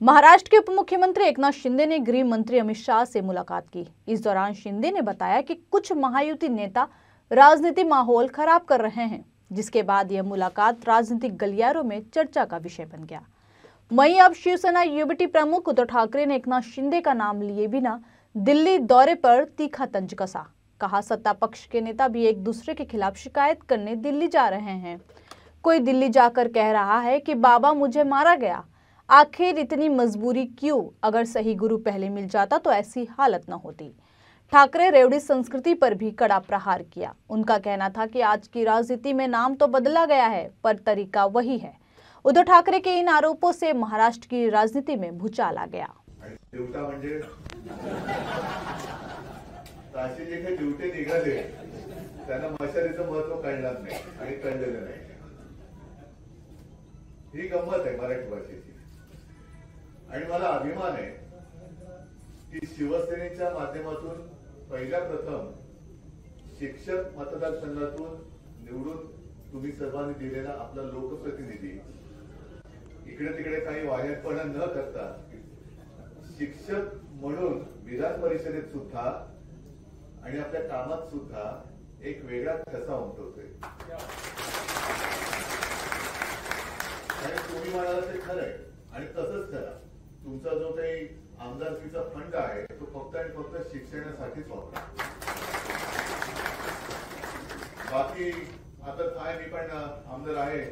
महाराष्ट्र के उप मुख्यमंत्री एकनाथ शिंदे ने गृह मंत्री अमित शाह से मुलाकात की। इस दौरान शिंदे ने बताया कि कुछ महायुति नेता राजनीतिक माहौल खराब कर रहे हैं, जिसके बाद यह मुलाकात राजनीतिक गलियारों में चर्चा का विषय बन गया। वहीं अब शिवसेना युवती प्रमुख उद्धव ठाकरे ने एकनाथ शिंदे का नाम लिए बिना दिल्ली दौरे पर तीखा तंज कसा। कहा, सत्ता पक्ष के नेता भी एक दूसरे के खिलाफ शिकायत करने दिल्ली जा रहे हैं। कोई दिल्ली जाकर कह रहा है कि बाबा मुझे मारा गया, आखिर इतनी मजबूरी क्यों? अगर सही गुरु पहले मिल जाता तो ऐसी हालत न होती। ठाकरे रेवड़ी संस्कृति पर भी कड़ा प्रहार किया। उनका कहना था कि आज की राजनीति में नाम तो बदला गया है, पर तरीका वही है। उद्धव ठाकरे के इन आरोपों से महाराष्ट्र की राजनीति में भूचाल आ गया। ही गंमत आहे मराठी भाषेची आणि मला अभिमान आहे की शिवसेनेच्या माध्यमातून पहिल्या प्रथम शिक्षक मतदारसंघातून निवडून तुम्ही सर्वांनी दिलेला आपला लोकप्रतिनिधी इकडे तिकडे काही वायरपणा न करता शिक्षक म्हणून विधान परिषदेत सुद्धा आणि आपल्या कामात सुद्धा एक वेगळा ठसा उमटवतोय। आणि तुम्ही म्हणाला ते खरं आहे आणि तसंच करा। तुमचा जो काही आमदारकीचा फंड आहे तो फक्त आणि फक्त शिक्षणासाठीच वापरा। बाकी आता काय मी पण आमदार आहे,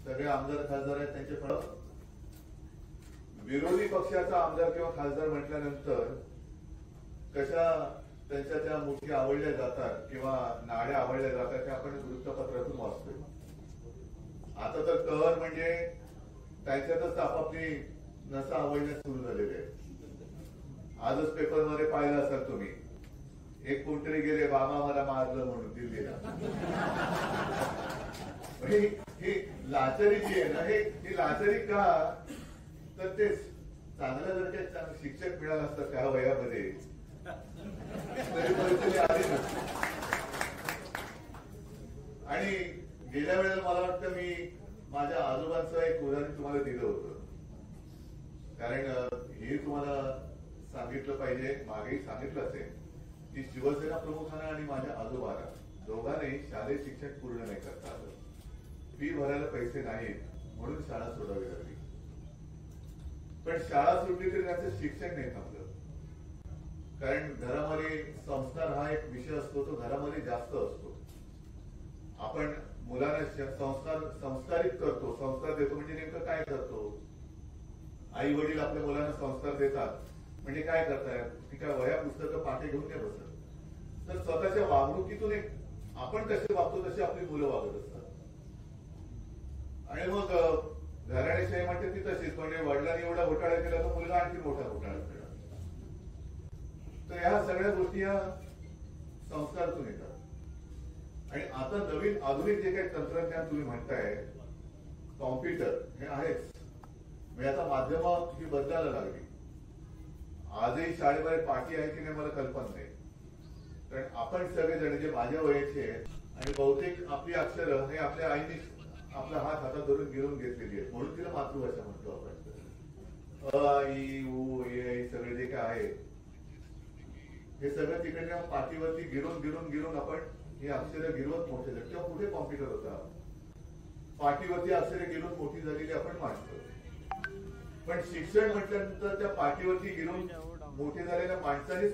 सगळे आमदार खासदार आहेत, त्यांचे फळ विरोधी पक्षाचा आमदार किंवा खासदार म्हटल्यानंतर कशा त्यांच्या त्या मुठी आवडल्या जातात किंवा नाड्या आवडल्या जातात ते आपण वृत्तपत्रातून वाचतोय। आता तर कहर म्हणजे त्यांच्यातच आपापली नसा आवडण्यास सुरू झालेले आहे। आजच पेपरमध्ये पाहिलं असाल तुम्ही, एक कोणतरी गेले बाबा मला मारलं म्हणून दिल्लीला। ही लाचारी जी आहे ना, ही लाचारी का? तर ते चांगलं जर काही शिक्षक मिळालं असतं त्या वयामध्ये तरी परिस्थिती आली नसती। आणि गेल्या वेळेला मला वाटतं मी माझ्या आजोबांचं एक उदाहरण तुम्हाला दिलं होतं, कारण हे तुम्हाला सांगितलं पाहिजे, मागेही सांगितलं असेल की शिवसेना प्रमुखांना आणि माझ्या आजोबाला दोघांनाही शालेय शिक्षण पूर्ण नाही करता आलं। फी भरायला पैसे नाहीत म्हणून शाळा सोडावी लागली, पण शाळा सुटली तरी त्यांचं शिक्षण नाही थांबलं। कारण घरामध्ये संस्कार हा एक विषय असतो, तो घरामध्ये जास्त असतो। आपण मुलांना संस्कारित करतो, संस्कार देतो म्हणजे नेमकं काय करतो? आई वडील आपल्या मुलांना संस्कार देतात म्हणजे काय करतायत? ती काय वह्या पुस्तकं पाठी घेऊन नाही बसत, तर स्वतःच्या वागणुकीतून एक आपण कसे वागतो तशी आपली मुलं वागत असतात। आणि मग घराण्याशाही म्हणते ती तशीच, म्हणजे वडिलांनी एवढा घोटाळा केला तर मुलगा आणखी मोठा घोटाळा केला। तर ह्या सगळ्या गोष्टी या संस्कारातून येतात। आणि आता नवीन आधुनिक जे काही तंत्रज्ञान तुम्ही म्हणताय, कॉम्प्युटर हे आहेच, म्हणजे आता माध्यमं ही बदलायला लागली। आजही शाळेमध्ये पाठी आहे की नाही मला कल्पना नाही, कारण आपण सगळेजण जे माझ्या वयाचे आहेत आणि बहुतेक आपली अक्षरं हे आपल्या आईने आपला हात हातात धरून गिरून घेतलेली आहेत, म्हणून तिला मातृभाषा म्हणतो आपण। अ ई उ ए सगळे जे काय आहे हे सगळं तिकडे पाठीवरती गिरून आपण ही अक्षरं गिरवत मोठे झाले। तेव्हा कुठे कॉम्प्युटर होता? पाठीवरती अक्षरे गिरून मोठी झालेली आपण मांडतो, पण शिक्षण म्हटल्यानंतर त्या पाठीवरती गिरून मोठे झालेल्या माणसानेच